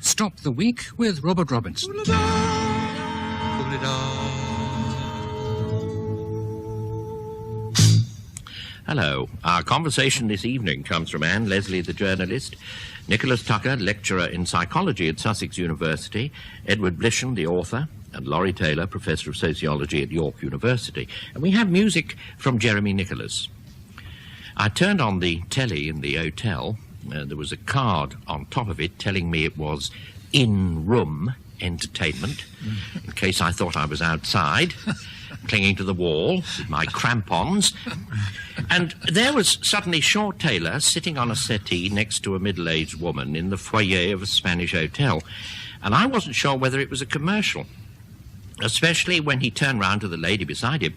Stop the Week with Robert Robinson. Hello. Our conversation this evening comes from Anne Leslie, the journalist, Nicholas Tucker, lecturer in psychology at Sussex University, Edward Blishen, the author, and Laurie Taylor, professor of sociology at York University. And we have music from Jeremy Nicholas. I turned on the telly in the hotel. There was a card on top of it telling me it was in-room entertainment, in case I thought I was outside, clinging to the wall with my crampons. And there was suddenly Shaw Taylor sitting on a settee next to a middle-aged woman in the foyer of a Spanish hotel. And I wasn't sure whether it was a commercial, especially when he turned round to the lady beside him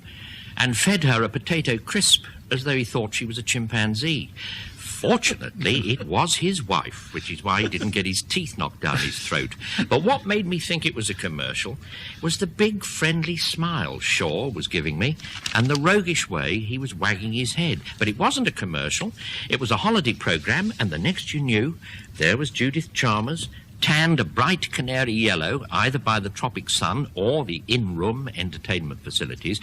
and fed her a potato crisp as though he thought she was a chimpanzee. Fortunately, it was his wife, which is why he didn't get his teeth knocked down his throat. But what made me think it was a commercial was the big friendly smile Shaw was giving me and the roguish way he was wagging his head. But it wasn't a commercial. It was a holiday programme, and the next you knew, there was Judith Chalmers, tanned a bright canary yellow, either by the tropic sun or the in-room entertainment facilities,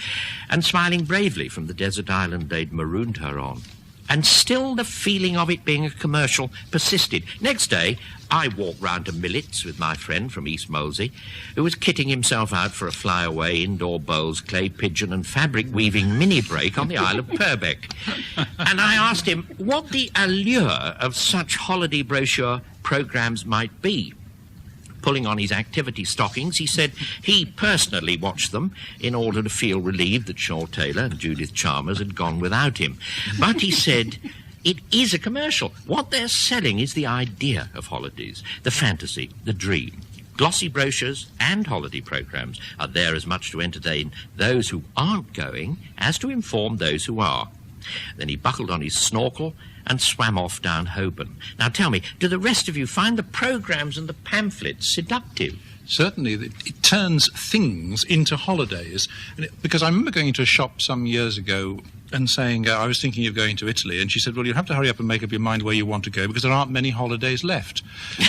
and smiling bravely from the desert island they'd marooned her on. And still the feeling of it being a commercial persisted. Next day, I walked round to Millet's with my friend from East Molesey, who was kitting himself out for a flyaway indoor bowls, clay pigeon and fabric weaving mini-break on the Isle of Purbeck. And I asked him what the allure of such holiday brochure programmes might be. Pulling on his activity stockings, he said he personally watched them in order to feel relieved that Shaw Taylor and Judith Chalmers had gone without him. But he said it is a commercial. What they're selling is the idea of holidays, the fantasy, the dream. Glossy brochures and holiday programmes are there as much to entertain those who aren't going as to inform those who are. Then he buckled on his snorkel and swam off down Holborn. Now tell me, do the rest of you find the programmes and the pamphlets seductive? Certainly, it turns things into holidays. Because I remember going into a shop some years ago and saying, I was thinking of going to Italy, and she said, well, you have to hurry up and make up your mind where you want to go because there aren't many holidays left.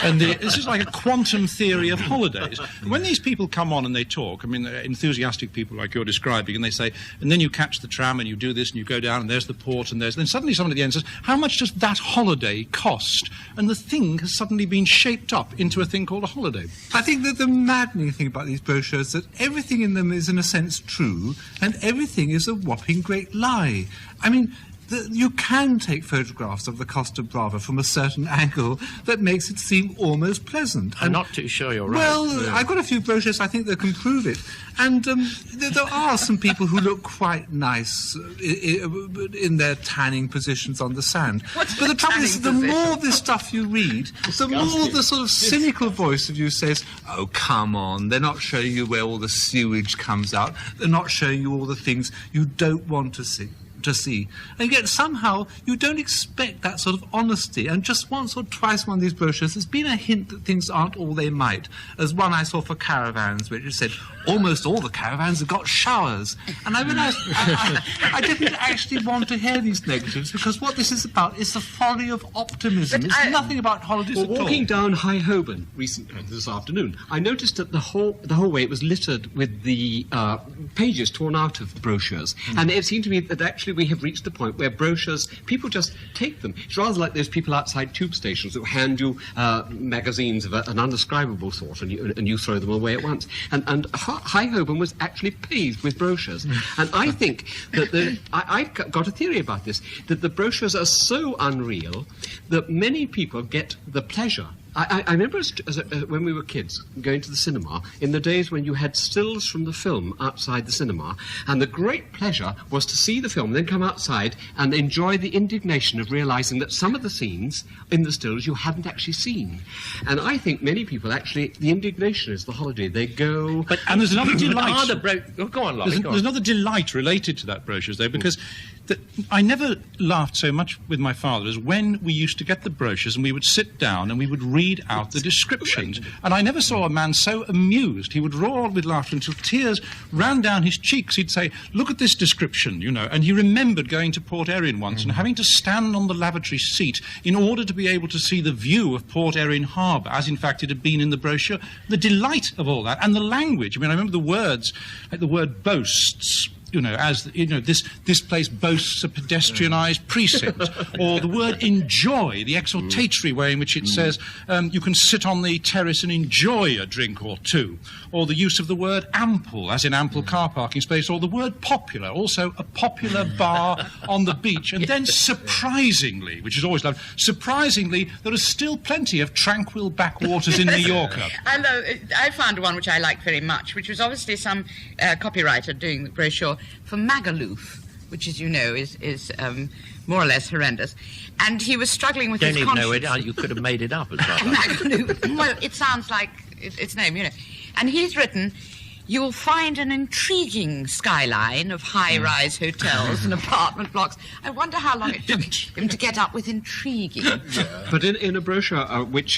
And this is like a quantum theory of holidays. When these people come on and they talk, I mean, they're enthusiastic people like you're describing, and they say, and then you catch the tram and you do this and you go down and there's the port and then suddenly someone at the end says, how much does that holiday cost? And the thing has suddenly been shaped up into a thing called a holiday. I think that the maddening thing about these brochures is that everything in them is in a sense true and everything is a whopping great lie. I mean, you can take photographs of the Costa Brava from a certain angle that makes it seem almost pleasant. I'm not too sure you're right. Well, I've got a few brochures I think that can prove it. And there are some people who look quite nice in their tanning positions on the sand. But the trouble is, the more of this stuff you read, the more the sort of cynical voice of you says, oh, come on, they're not showing you where all the sewage comes out. They're not showing you all the things you don't want to see. And yet somehow you don't expect that sort of honesty, and just once or twice one of these brochures there's been a hint that things aren't all they might, as one I saw for caravans which said almost all the caravans have got showers, and I realised I didn't actually want to hear these negatives because what this is about is the folly of optimism. It's nothing about holidays at all. Walking down High Holborn this afternoon, I noticed that the whole way it was littered with the pages torn out of brochures, and it seemed to me that actually we have reached the point where brochures, people just take them. It's rather like those people outside tube stations who hand you magazines of an undescribable sort and you throw them away at once. And High Holborn was actually paved with brochures. And I think that I've got a theory about this, that the brochures are so unreal that many people get the pleasure I remember when we were kids going to the cinema in the days when you had stills from the film outside the cinema, and the great pleasure was to see the film, then come outside and enjoy the indignation of realising that some of the scenes in the stills you hadn't actually seen. And I think many people actually, the indignation is the holiday. They go... And there's another delight... Go on, Laurie. There's another delight related to that brochures, though, because I never laughed so much with my father as when we used to get the brochures and we would sit down and we would read out the descriptions. And I never saw a man so amused. He would roar with laughter until tears ran down his cheeks. He'd say, look at this description, you know. And he remembered going to Port Erin once and having to stand on the lavatory seat in order to be able to see the view of Port Erin Harbour, as in fact it had been in the brochure. The delight of all that and the language. I mean, I remember the words, like the word boasts. You know, as you know, this place boasts a pedestrianised precinct, or the word enjoy, the exhortatory way in which it says you can sit on the terrace and enjoy a drink or two, or the use of the word ample, as in ample car parking space, or the word popular, also a popular bar on the beach, and then surprisingly, which is always loved, surprisingly, there are still plenty of tranquil backwaters in New Yorker. I found one which I liked very much, which was obviously some copywriter doing the brochure for Magaluf, which, as you know, is more or less horrendous. And he was struggling with his conscience. Don't even know it. You could have made it up as well. Magaluf. Well, it sounds like its name, you know. And he's written, you'll find an intriguing skyline of high-rise hotels and apartment blocks. I wonder how long it took him to get up with intriguing. But in a brochure which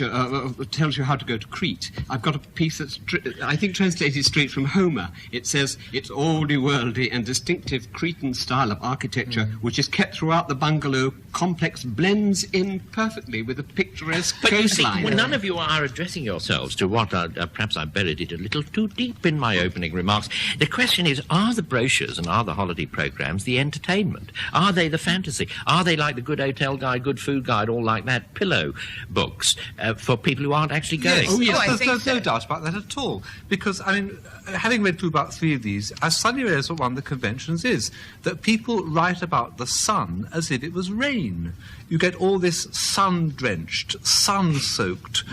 tells you how to go to Crete, I've got a piece that's, I think, translated straight from Homer. It says, it's oldie-worldy and distinctive Cretan style of architecture, which is kept throughout the bungalow complex, blends in perfectly with a picturesque coastline. Well, none of you are addressing yourselves to what, perhaps I buried it a little too deep in my opening remarks. The question is, are the brochures and are the holiday programmes the entertainment? Are they the fantasy? Are they like the Good Hotel Guide, Good Food Guide, all like that, pillow books for people who aren't actually going? Yes. Oh, yes. There's no doubt about that at all. Because, I mean, having read through about 3 of these, I suddenly realised what one of the conventions is, that people write about the sun as if it was rain. You get all this sun-drenched, sun-soaked,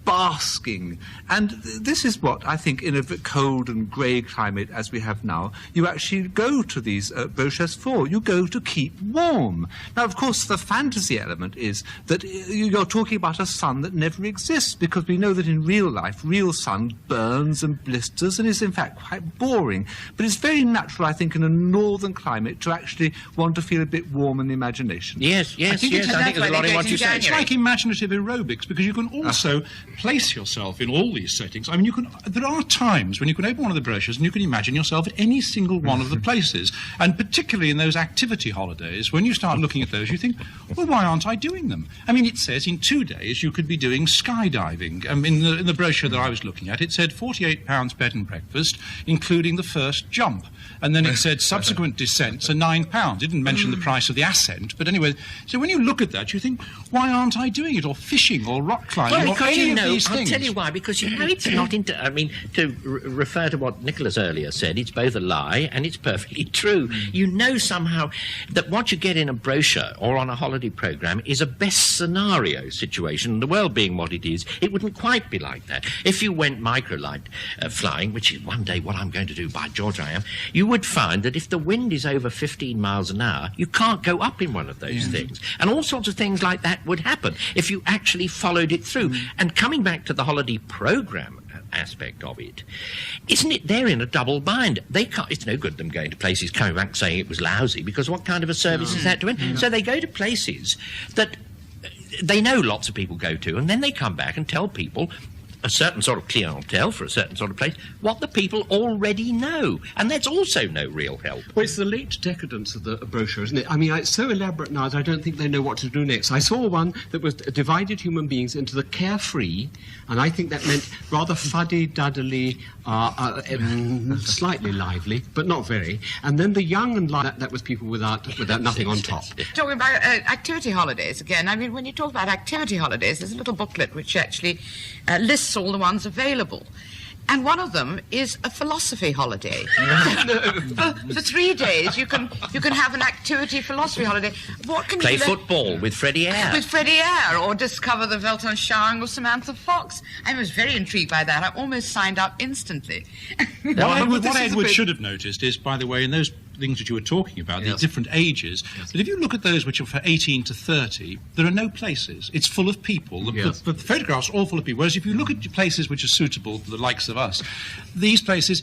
basking. And this is what, I think, in a cold and grey climate as we have now, you actually go to these brochures for. You go to keep warm. Now, of course, the fantasy element is that you're talking about a sun that never exists, because we know that in real life, real sun burns and blisters and is, in fact, quite boring. But it's very natural, I think, in a northern climate to actually want to feel a bit warm in the imagination. Yes. I think there's a lot in what you say. It's like imaginative aerobics, because you can also place yourself in all these settings. I mean, there are times when you can open one of the brochures and you can imagine yourself at any single one of the places. And particularly in those activity holidays, when you start looking at those, you think, well, why aren't I doing them? I mean, it says in 2 days you could be doing skydiving. In the brochure that I was looking at, it said £48 bed and breakfast, including the first jump. And then it said subsequent descents are £9. It didn't mention the price of the ascent, but anyway. So when you look at that, you think, why aren't I doing it? Or fishing, or rock climbing, or any of these things. I'll tell you why, because you know it's not I mean, to refer to what Nicholas earlier said, it's both a lie and it's perfectly true. You know somehow that what you get in a brochure or on a holiday programme is a best scenario situation. The world being what it is, it wouldn't quite be like that. If you went microlight flying, which is one day what I'm going to do, by George I am, you would find that if the wind is over 15 miles an hour, you can't go up in one of those things. And all sorts of things like that would happen if you actually followed it through. And coming back to the holiday programme aspect of it, isn't it they're in a double bind? They can't, it's no good them going to places coming back saying it was lousy, because what kind of a service is that to win? So they go to places that they know lots of people go to, and then they come back and tell people, a certain sort of clientele for a certain sort of place, what the people already know. And that's also no real help. Well, it's the late decadence of the brochure, isn't it? I mean, it's so elaborate now that I don't think they know what to do next. I saw one that was divided human beings into the carefree, and I think that meant rather fuddy-duddily, slightly lively, but not very. And then the young and that was people without nothing on top. Talking about activity holidays again, I mean, when you talk about activity holidays, there's a little booklet which actually lists all the ones available. And one of them is a philosophy holiday. For 3 days, you can have an activity philosophy holiday. What can Play you do? football with Freddie Eyre. With Freddie Eyre, or discover the Weltanschauung of Samantha Fox. I was very intrigued by that. I almost signed up instantly. What Edward should have noticed is, by the way, in those things that you were talking about, the different ages, that if you look at those which are for 18 to 30, there are no places. It's full of people. The photographs are all full of people. Whereas if you look at places which are suitable for the likes of us, these places,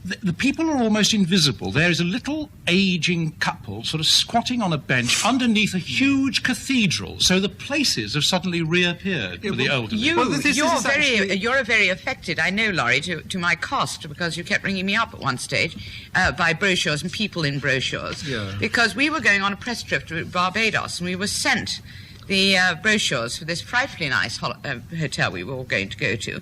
the people are almost invisible. There is a little aging couple sort of squatting on a bench underneath a huge cathedral. So the places have suddenly reappeared for the elderly. You're very affected, I know, Laurie, to my cost, because you kept ringing me up at one stage by brochures and people in brochures. Yeah. Because we were going on a press trip to Barbados, and we were sent the brochures for this frightfully nice hotel we were all going to go to.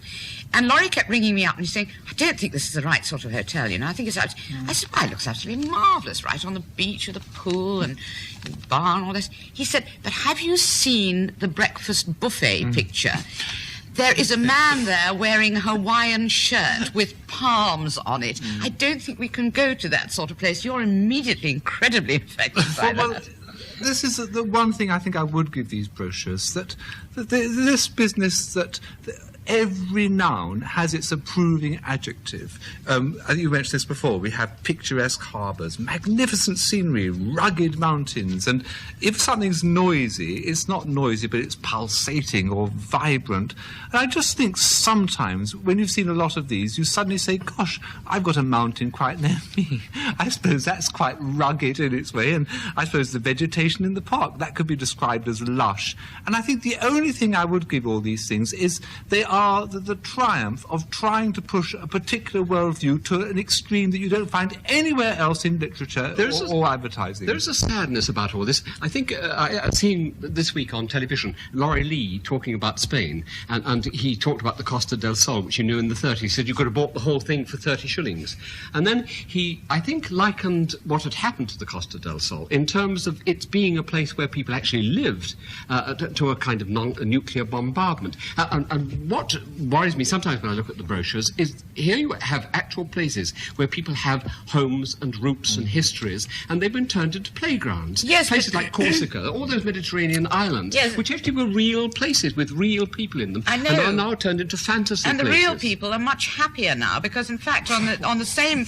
And Laurie kept ringing me up and saying, I don't think this is the right sort of hotel, you know. I think it's... I said, well, it looks absolutely marvellous, right on the beach with a pool and bar and all this. He said, but have you seen the breakfast buffet picture? There is a man there wearing a Hawaiian shirt with palms on it. I don't think we can go to that sort of place. You're immediately incredibly affected by that. This is the one thing I think I would give these brochures, that this business that every noun has its approving adjective. I think you mentioned this before. We have picturesque harbours, magnificent scenery, rugged mountains, and if something's noisy, it's not noisy, but it's pulsating or vibrant. And I just think sometimes, when you've seen a lot of these, you suddenly say, gosh, I've got a mountain quite near me. I suppose that's quite rugged in its way, and I suppose the vegetation in the park, that could be described as lush. And I think the only thing I would give all these things is they are the triumph of trying to push a particular worldview to an extreme that you don't find anywhere else in literature or advertising. There's a sadness about all this. I think I've seen this week on television Laurie Lee talking about Spain, and he talked about the Costa del Sol, which you knew in the 30s. He said you could have bought the whole thing for 30 shillings. And then he, I think, likened what had happened to the Costa del Sol in terms of it being a place where people actually lived to a kind of nuclear bombardment. And what worries me sometimes when I look at the brochures is here you have actual places where people have homes and roots and histories, and they've been turned into playgrounds. Yes, places like Corsica, all those Mediterranean islands, which actually were real places with real people in them, I know. and are now turned into fantasy and places. The real people are much happier now, because in fact on the same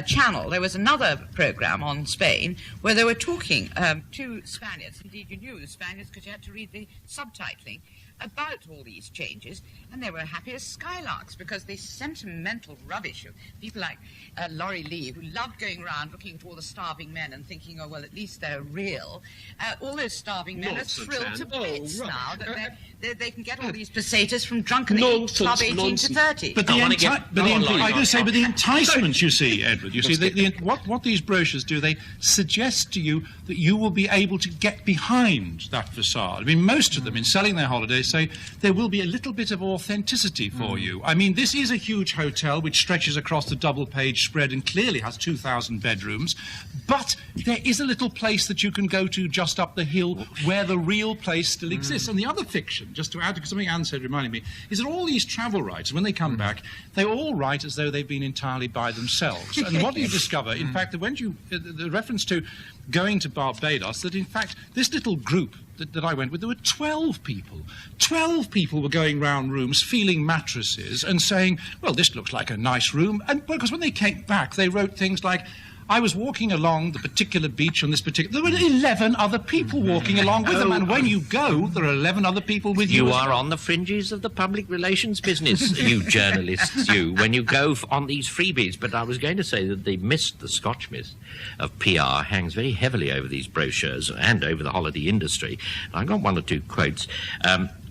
channel there was another program on Spain where they were talking to Spaniards. Indeed, you knew the Spaniards because you had to read the subtitling about all these changes, and they were happy as skylarks, because the sentimental rubbish of people like Laurie Lee, who loved going around looking at all the starving men and thinking, oh, well, at least they're real. All those starving men are thrilled to bits now that they can get all these pesetas from drunken Club 18 to 30. But the enticements, you see, Edward, you see, what these brochures do, they suggest to you that you will be able to get behind that facade. I mean, most of them, in selling their holidays, say there will be a little bit of authenticity for you. I mean, this is a huge hotel which stretches across the double-page spread and clearly has 2,000 bedrooms, but there is a little place that you can go to just up the hill where the real place still exists. And the other fiction, just to add, because something Anne said reminded me, is that all these travel writers, when they come back, they all write as though they've been entirely by themselves. And what do you discover? In fact, that when the reference to going to Barbados, that in fact this little group that I went with, there were 12 people. 12 people were going round rooms, feeling mattresses and saying, well, this looks like a nice room. And because when they came back, they wrote things like, I was walking along the particular beach on this particular... There were 11 other people walking along with them, and when you go, there are 11 other people with you. You are on the fringes of the public relations business, you journalists, when you go on these freebies. But I was going to say that the Scotch mist of PR hangs very heavily over these brochures and over the holiday industry. I got one or two quotes.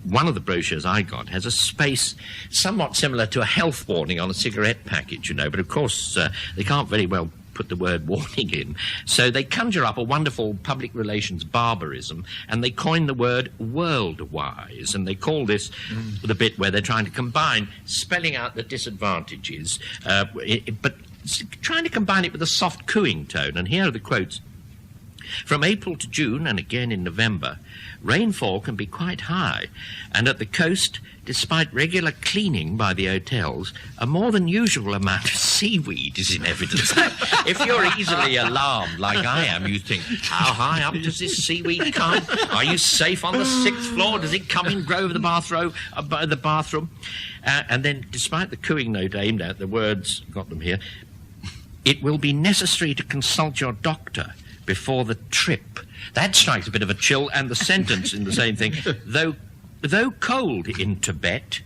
One of the brochures I got has a space somewhat similar to a health warning on a cigarette package, but of course they can't very well put the word warning in. So they conjure up a wonderful public relations barbarism, and they coin the word world-wise, and they call this the bit where they're trying to combine spelling out the disadvantages, but trying to combine it with a soft cooing tone. And here are the quotes. From April to June, and again in November, rainfall can be quite high, and at the coast, despite regular cleaning by the hotels, a more than usual amount of seaweed is in evidence. If you're easily alarmed, like I am, you think, how high up does this seaweed come? Are you safe on the 6th floor? Does it come in over the bathroom? And then, despite the cooing note aimed at, the words, got them here, it will be necessary to consult your doctor before the trip. That strikes a bit of a chill, and the sentence in the same thing. Though cold in Tibet,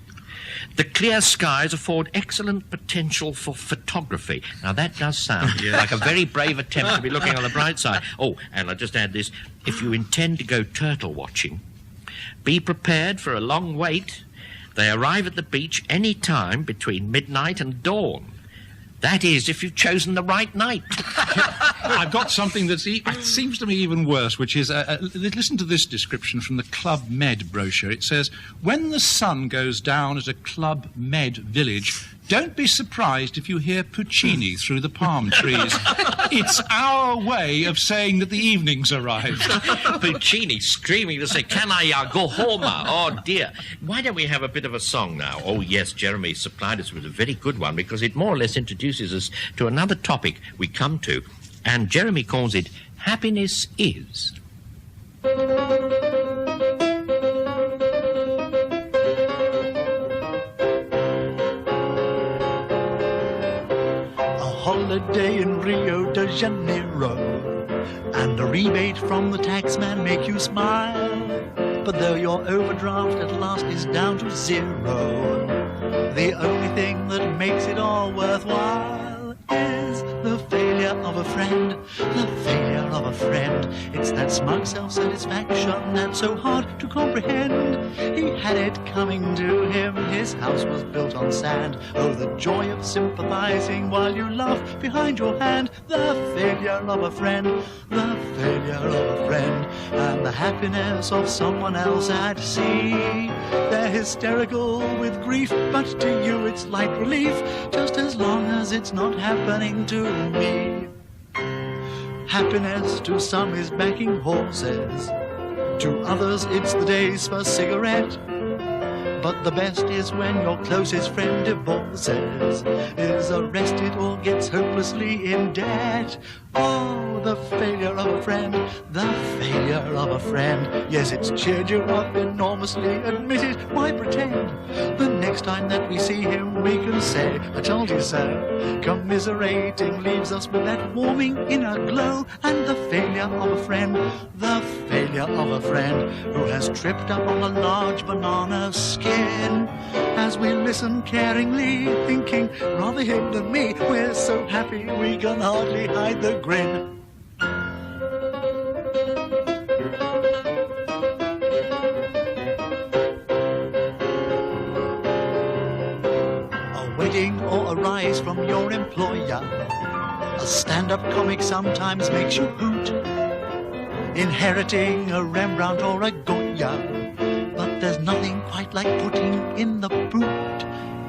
the clear skies afford excellent potential for photography. Now, that does sound like a very brave attempt to be looking on the bright side. Oh, and I'll just add this. If you intend to go turtle watching, be prepared for a long wait. They arrive at the beach any time between midnight and dawn. That is, if you've chosen the right night. I've got something that seems to me even worse, which is, listen to this description from the Club Med brochure. It says, when the sun goes down at a Club Med village, don't be surprised if you hear Puccini through the palm trees. It's our way of saying that the evening's arrived. Puccini screaming to say, can I go home? Oh, dear. Why don't we have a bit of a song now? Oh, yes, Jeremy supplied us with a very good one, because it more or less introduces us to another topic we come to, and Jeremy calls it Happiness Is. Holiday in Rio de Janeiro, and a rebate from the taxman make you smile. But though your overdraft at last is down to zero, the only thing that makes it all worthwhile is the failure of a friend, the failure of a friend. It's that smug self-satisfaction that's so hard to comprehend. He had it coming to him, his house was built on sand. Oh, the joy of sympathizing while you laugh behind your hand. The failure of a friend, the failure of a friend, and the happiness of someone else at sea. They're hysterical with grief, but to you it's light relief, just as long as it's not happening to me. Happiness to some is backing horses, to others it's the day's first cigarette. But the best is when your closest friend divorces, is arrested or gets hopelessly in debt. Oh, the failure of a friend, the failure of a friend. Yes, it's cheered you up enormously, admit it, why pretend? The next time that we see him we can say, I told you so. Commiserating leaves us with that warming inner glow. And the failure of a friend, the failure of a friend, who has tripped up on a large banana skin. As we listen caringly, thinking, rather him than me, we're so happy we can hardly hide the grin. A wedding or a rise from your employer, a stand-up comic sometimes makes you hoot. Inheriting a Rembrandt or a Goya, but there's nothing quite like putting in the boot.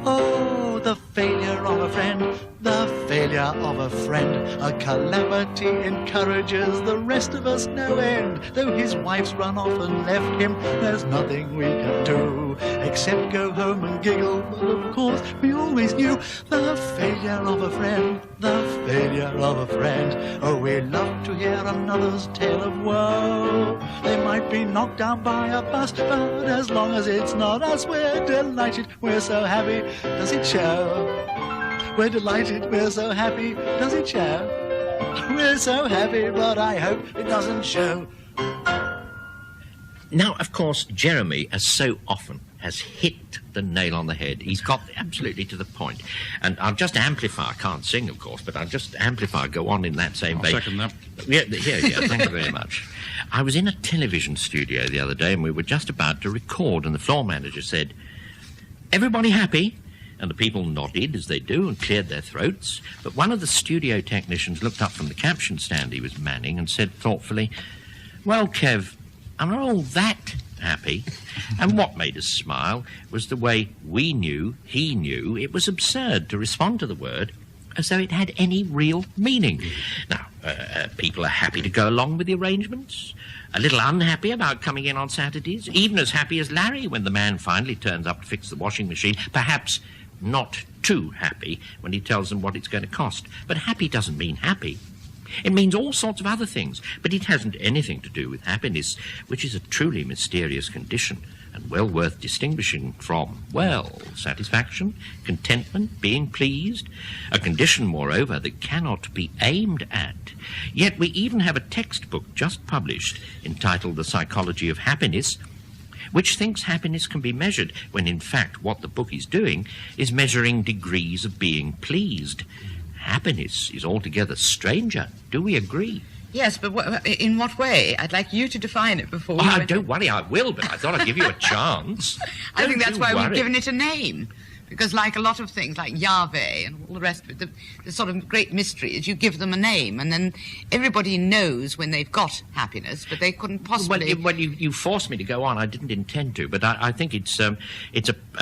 Oh, the failure of a friend, the failure of a friend. A calamity encourages the rest of us no end. Though his wife's run off and left him, there's nothing we can do except go home and giggle. But of course we always knew the failure of a friend, the failure of a friend. Oh, we love to hear another's tale of woe. They might be knocked down by a bus, but as long as it's not us, we're delighted, we're so happy. Does it show? We're delighted, we're so happy. Does it show? We're so happy, but I hope it doesn't show. Now, of course, Jeremy, as so often, has hit the nail on the head. He's got absolutely to the point. And I'll just amplify. I can't sing, of course, but I'll just amplify, go on in that same vein. I'll second that. Yeah, thank you very much. I was in a television studio the other day, and we were just about to record, and the floor manager said, "Everybody happy?" And the people nodded, as they do, and cleared their throats. But one of the studio technicians looked up from the caption stand he was manning and said thoughtfully, "Well, Kev, I'm not all that happy." And what made us smile was the way we knew, he knew, it was absurd to respond to the word as though it had any real meaning. Now, people are happy to go along with the arrangements, a little unhappy about coming in on Saturdays, even as happy as Larry when the man finally turns up to fix the washing machine, perhaps not too happy when he tells them what it's going to cost. But happy doesn't mean happy. It means all sorts of other things, but it hasn't anything to do with happiness, which is a truly mysterious condition and well worth distinguishing from, well, satisfaction, contentment, being pleased, a condition, moreover, that cannot be aimed at. Yet we even have a textbook just published entitled The Psychology of Happiness, which thinks happiness can be measured, when in fact what the book is doing is measuring degrees of being pleased. Happiness is altogether stranger. Do we agree? Yes, but in what way? I'd like you to define it before we... Don't worry, I will, but I thought I'd give you a chance. I think that's why worry. we've given it a name. Because like a lot of things, like Yahweh and all the rest of it, the sort of great mystery is you give them a name, and then everybody knows when they've got happiness, but they couldn't possibly... Well, you forced me to go on. I didn't intend to, but I think it's a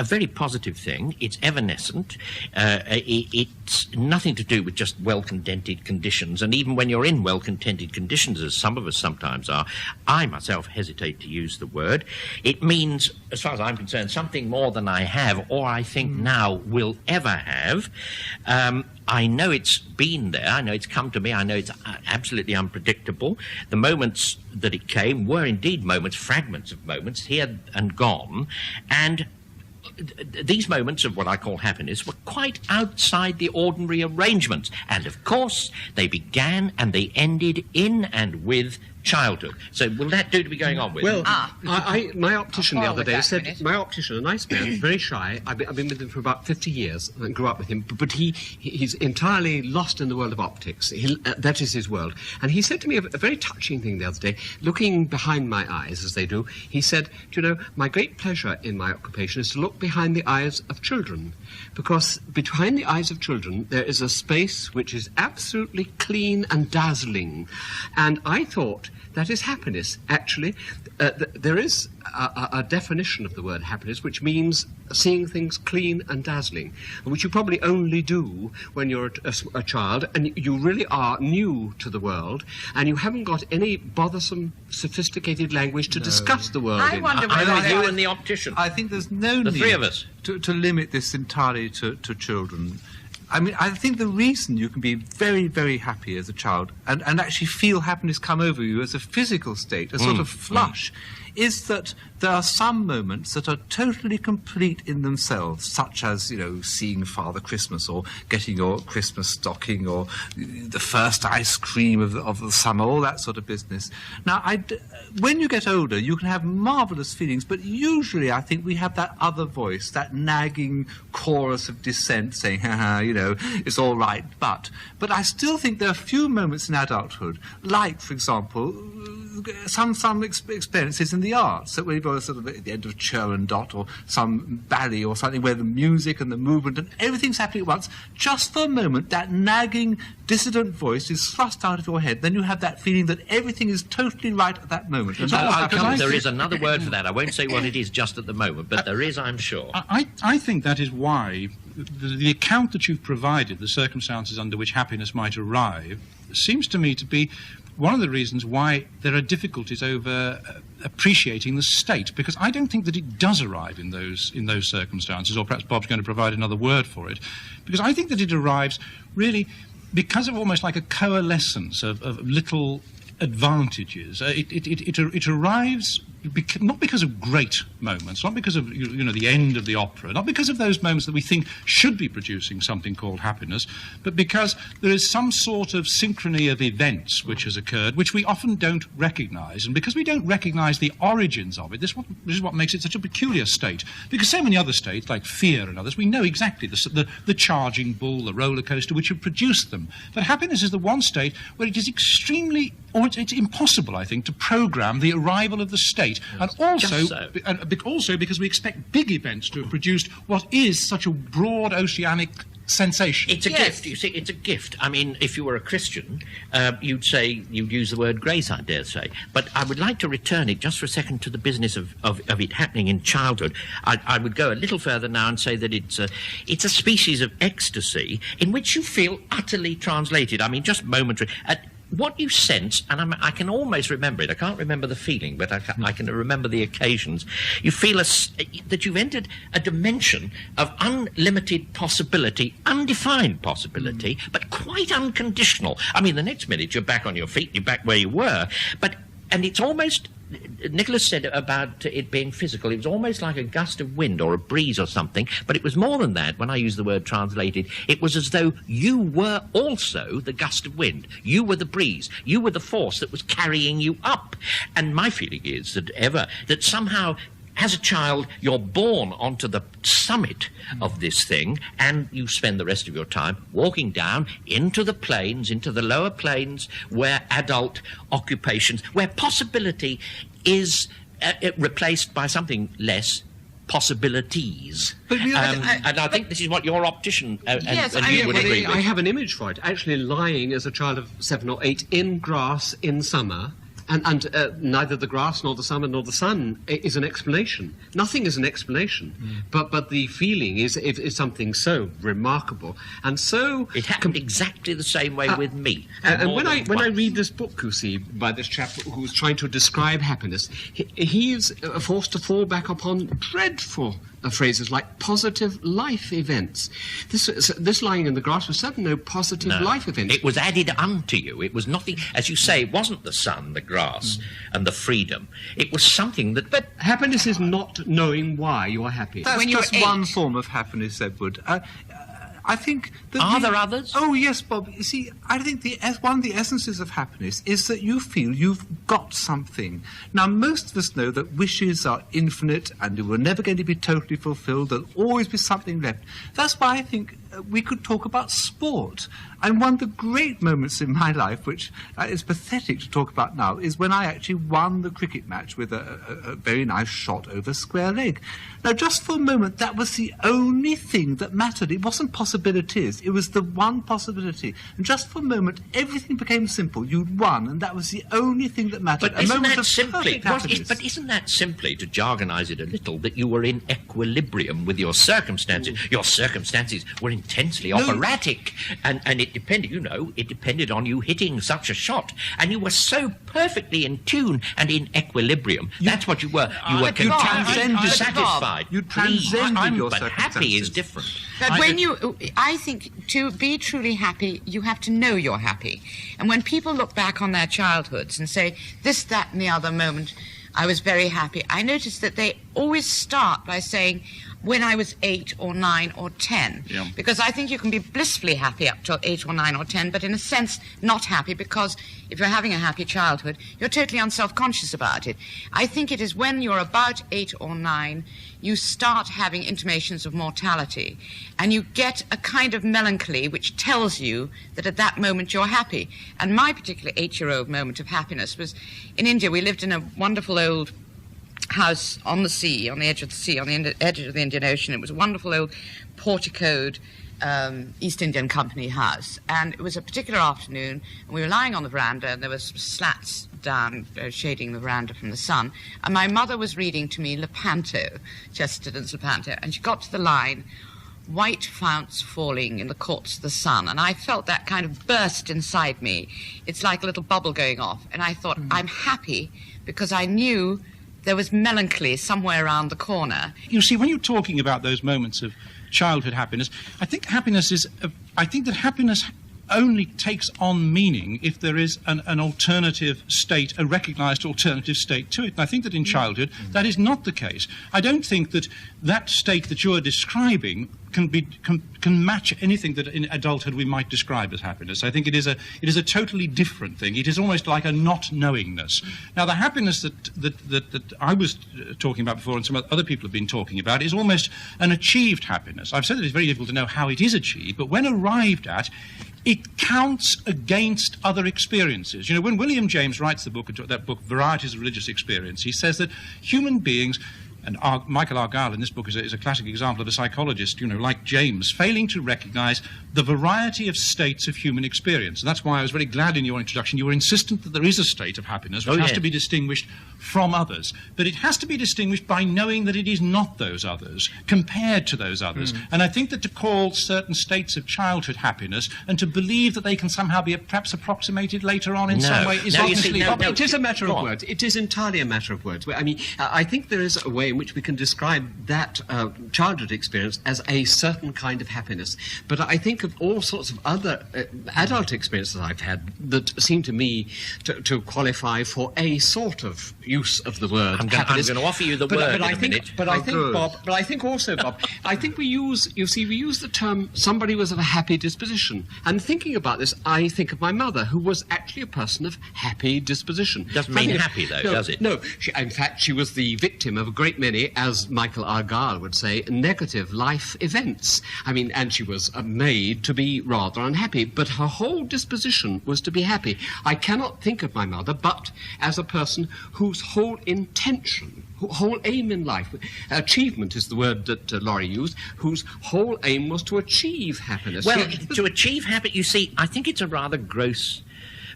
very positive thing. It's evanescent. It's nothing to do with just well-contented conditions, and even when you're in well-contented conditions, as some of us sometimes are, I myself hesitate to use the word. It means, as far as I'm concerned, something more than I have, or I think now will ever have. I know it's been there. I know it's come to me. I know it's absolutely unpredictable. The moments that it came were indeed moments, fragments of moments, here and gone. And these moments of what I call happiness were quite outside the ordinary arrangements. And, of course, they began and they ended in and with childhood. So will that do to be going on with? Well, my optician the other day said, my optician, a nice man, very shy, I've been with him for about 50 years and grew up with him, but he's entirely lost in the world of optics. That is his world. And he said to me a very touching thing the other day, looking behind my eyes as they do. He said, do you know, my great pleasure in my occupation is to look behind the eyes of children, because behind the eyes of children there is a space which is absolutely clean and dazzling. And I thought that is happiness. Actually, there is a definition of the word happiness, which means seeing things clean and dazzling, which you probably only do when you're a child and you really are new to the world and you haven't got any bothersome, sophisticated language to discuss the world in. I wonder whether you and the optician. I think there's no the need three of us. to limit this entirely to children. I mean, I think the reason you can be very, very happy as a child and actually feel happiness come over you as a physical state, a sort of flush, is that there are some moments that are totally complete in themselves, such as, you know, seeing Father Christmas or getting your Christmas stocking or the first ice cream of the summer, all that sort of business. Now, when you get older, you can have marvellous feelings, but usually I think we have that other voice, that nagging chorus of dissent saying, haha, you know, it's all right, but I still think there are a few moments in adulthood, like, for example, some experiences in the arts, that when you're sort of at the end of Chur and Dot or some ballet or something where the music and the movement and everything's happening at once, just for a moment that nagging dissident voice is thrust out of your head, then you have that feeling that everything is totally right at that moment. And there is another word for that. I won't say what it is just at the moment, but there is, I'm sure. I think that is why the account that you've provided, the circumstances under which happiness might arrive, seems to me to be one of the reasons why there are difficulties over appreciating the state, because I don't think that it does arrive in those circumstances, or perhaps Bob's going to provide another word for it, because I think that it arrives really because of almost like a coalescence of little advantages. It arrives not because of great moments, not because of the end of the opera, not because of those moments that we think should be producing something called happiness, but because there is some sort of synchrony of events which has occurred, which we often don't recognise, and because we don't recognise the origins of it, this is what makes it such a peculiar state. Because so many other states, like fear and others, we know exactly the charging bull, the roller coaster, which have produced them. But happiness is the one state where it is extremely, or it's impossible, I think, to program the arrival of the state. And also because we expect big events to have produced what is such a broad oceanic sensation. It's a gift. You see, it's a gift. I mean, if you were a Christian, you'd use the word grace, I dare say. But I would like to return it just for a second to the business of it happening in childhood. I would go a little further now and say that it's a species of ecstasy in which you feel utterly translated. I mean, just momentary. What you sense, and I can almost remember it. I can't remember the feeling, but I can remember the occasions. You feel that you've entered a dimension of unlimited possibility, undefined possibility, but quite unconditional. I mean, the next minute you're back on your feet, you're back where you were, and it's almost... Nicholas said about it being physical. It was almost like a gust of wind or a breeze or something, but it was more than that. When I use the word translated, it was as though you were also the gust of wind. You were the breeze. You were the force that was carrying you up. And my feeling is that somehow, as a child, you're born onto the summit of this thing, and you spend the rest of your time walking down into the planes, into the lower planes, where adult occupations, where possibility is replaced by something less, possibilities. But and I think this is what your optician and you would agree with. I have an image for it. Actually lying as a child of 7 or 8 in grass in summer, and neither the grass nor the summer nor the sun is an explanation. Nothing is an explanation. But the feeling is something so remarkable. And so... It happened exactly the same way with me. And when I read this book, you see, by this chap who's trying to describe happiness, he is forced to fall back upon dreadful phrases like positive life events. This lying in the grass was certainly no positive life event. It was added unto you. It was nothing, as you say, it wasn't the sun, the grass, and the freedom. It was something that... But happiness is not knowing why you are happy. That's when you're just 8. one form of happiness, Edward. I think that... Are there others? Oh, yes, Bob. You see, I think one of the essences of happiness is that you feel you've got something. Now, most of us know that wishes are infinite and they were never going to be totally fulfilled. There'll always be something left. That's why I think we could talk about sport. And one of the great moments in my life, which is pathetic to talk about now, is when I actually won the cricket match with a very nice shot over square leg. Now, just for a moment, that was the only thing that mattered. It wasn't possibilities. It was the one possibility. And just for a moment, everything became simple. You'd won, and that was the only thing that mattered. But isn't that simply, but isn't that simply, to jargonise it a little, that you were in equilibrium with your circumstances? Your circumstances were intensely operatic, and it depended on you hitting such a shot, and you were so perfectly in tune and in equilibrium. That's what you were. You were content, satisfied. You transcended your but circumstances. happy is different. But I think to be truly happy, you have to know you're happy. And when people look back on their childhoods and say, this, that, and the other moment, I was very happy, I notice that they always start by saying, when I was 8 or 9 or 10. Yeah. Because I think you can be blissfully happy up till 8 or 9 or 10, but in a sense not happy, because if you're having a happy childhood, you're totally unself-conscious about it. I think it is when you're about 8 or 9, you start having intimations of mortality, and you get a kind of melancholy which tells you that at that moment you're happy. And my particular 8-year-old moment of happiness was in India. We lived in a wonderful old house on the sea, on the edge of the sea, on the edge of the Indian Ocean. It was a wonderful old porticoed East Indian Company house. And it was a particular afternoon, and we were lying on the veranda, and there was slats down shading the veranda from the sun. And my mother was reading to me Lepanto, Chesterton's Lepanto, and she got to the line, white founts falling in the courts of the sun. And I felt that kind of burst inside me. It's like a little bubble going off. And I thought, I'm happy because I knew there was melancholy somewhere around the corner. You see, when you're talking about those moments of childhood happiness, I think that happiness only takes on meaning if there is an alternative state, a recognised alternative state to it. And I think that in childhood, that is not the case. I don't think that state that you're describing can match anything that in adulthood we might describe as happiness. I think it is a totally different thing. It is almost like a not knowingness. Now, the happiness that I was talking about before and some other people have been talking about is almost an achieved happiness. I've said that it's very difficult to know how it is achieved, but when arrived at, it counts against other experiences. You know, when William James writes that book, Varieties of Religious Experience, he says that human beings And Michael Argyll in this book is a classic example of a psychologist, like James, failing to recognise the variety of states of human experience. And that's why I was very glad in your introduction you were insistent that there is a state of happiness which has to be distinguished from others. But it has to be distinguished by knowing that it is not those others, compared to those others. And I think that to call certain states of childhood happiness and to believe that they can somehow be perhaps approximated later on in some way is obviously... It is a matter of words. It is entirely a matter of words. I mean, I think there is a way in which we can describe that childhood experience as a certain kind of happiness. But I think of all sorts of other adult experiences I've had that seem to me to qualify for a sort of use of the word happiness. I'm going to offer you the word in a minute. But I think, Bob, I think we use the term somebody was of a happy disposition. And thinking about this, I think of my mother, who was actually a person of happy disposition. Doesn't mean happy, though, does it? No. In fact, she was the victim of a great many, as Michael Argyll would say, negative life events. I mean, and she was made to be rather unhappy, but her whole disposition was to be happy. I cannot think of my mother but as a person whose whole intention, whole aim in life, achievement is the word that Laurie used, whose whole aim was to achieve happiness. Well, to achieve happiness, you see, I think it's a rather gross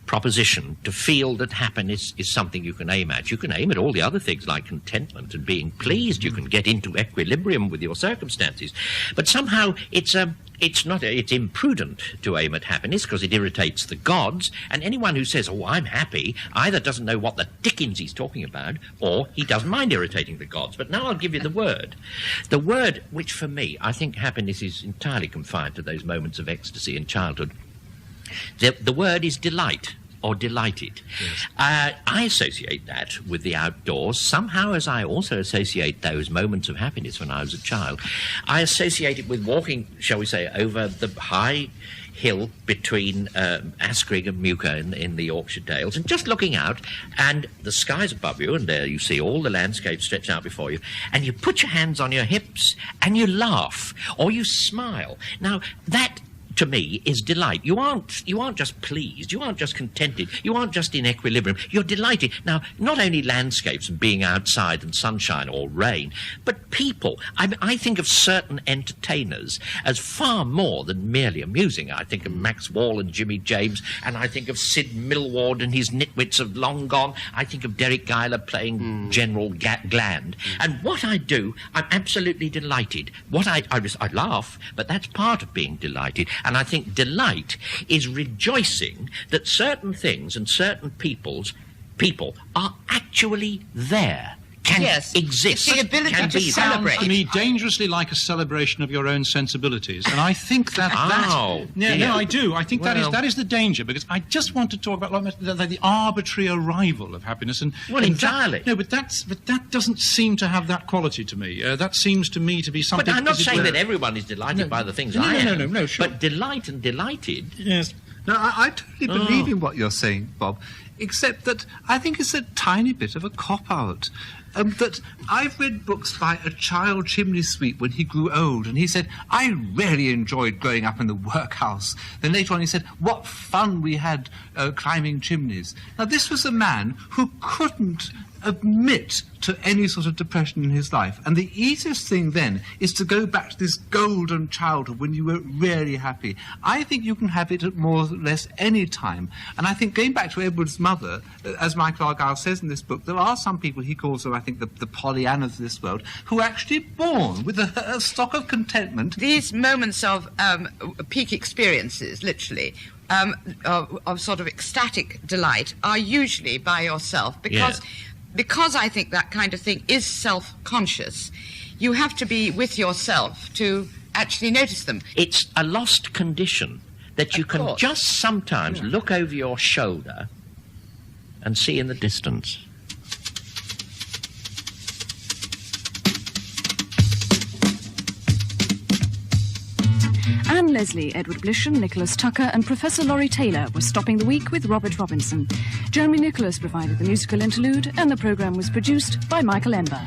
proposition to feel that happiness is something you can aim at. You can aim at all the other things like contentment and being pleased. You can get into equilibrium with your circumstances. But somehow it's imprudent to aim at happiness because it irritates the gods, and anyone who says, oh, I'm happy, either doesn't know what the dickens he's talking about or he doesn't mind irritating the gods. But now I'll give you the word. The word which for me, I think happiness is entirely confined to those moments of ecstasy in childhood. The word is delight or delighted. Yes. I associate that with the outdoors somehow, as I also associate those moments of happiness when I was a child. I associate it with walking, shall we say, over the high hill between Askrigg and Muka in the Yorkshire Dales, and just looking out, and the sky's above you, and there you see all the landscape stretched out before you, and you put your hands on your hips, and you laugh, or you smile. Now, that to me is delight. You aren't just pleased, you aren't just contented, you aren't just in equilibrium, you're delighted. Now, not only landscapes and being outside and sunshine or rain, but people. I think of certain entertainers as far more than merely amusing. I think of Max Wall and Jimmy James, and I think of Sid Millward and his nitwits of long gone. I think of Derek Geiler playing General Gland. And what I do, I'm absolutely delighted. I laugh, but that's part of being delighted. And I think delight is rejoicing that certain things and certain people are actually there, can exist. It's the ability to celebrate. Sounds to me dangerously like a celebration of your own sensibilities, and I think that I do. I think that is the danger, because I just want to talk about the arbitrary arrival of happiness. Entirely. But that doesn't seem to have that quality to me. That seems to me to be something. But I'm not saying that everyone is delighted by the things I am. No, sure. But delight and delighted. Yes. No, I totally believe in what you're saying, Bob, except that I think it's a tiny bit of a cop-out. That I've read books by a child chimney sweep when he grew old, and he said, I really enjoyed growing up in the workhouse. Then later on he said, what fun we had climbing chimneys. Now, this was a man who couldn't admit to any sort of depression in his life. And the easiest thing then is to go back to this golden childhood when you were really happy. I think you can have it at more or less any time. And I think going back to Edward's mother, as Michael Argyll says in this book, there are some people, he calls them, I think, the Pollyannas of this world, who are actually born with a stock of contentment. These moments of peak experiences, literally, of sort of ecstatic delight, are usually by yourself, because I think that kind of thing is self-conscious. You have to be with yourself to actually notice them. It's a lost condition that you can just sometimes look over your shoulder and see in the distance. Anne Leslie, Edward Blishen, Nicholas Tucker and Professor Laurie Taylor were stopping the week with Robert Robinson. Jeremy Nicholas provided the musical interlude, and the programme was produced by Michael Ember.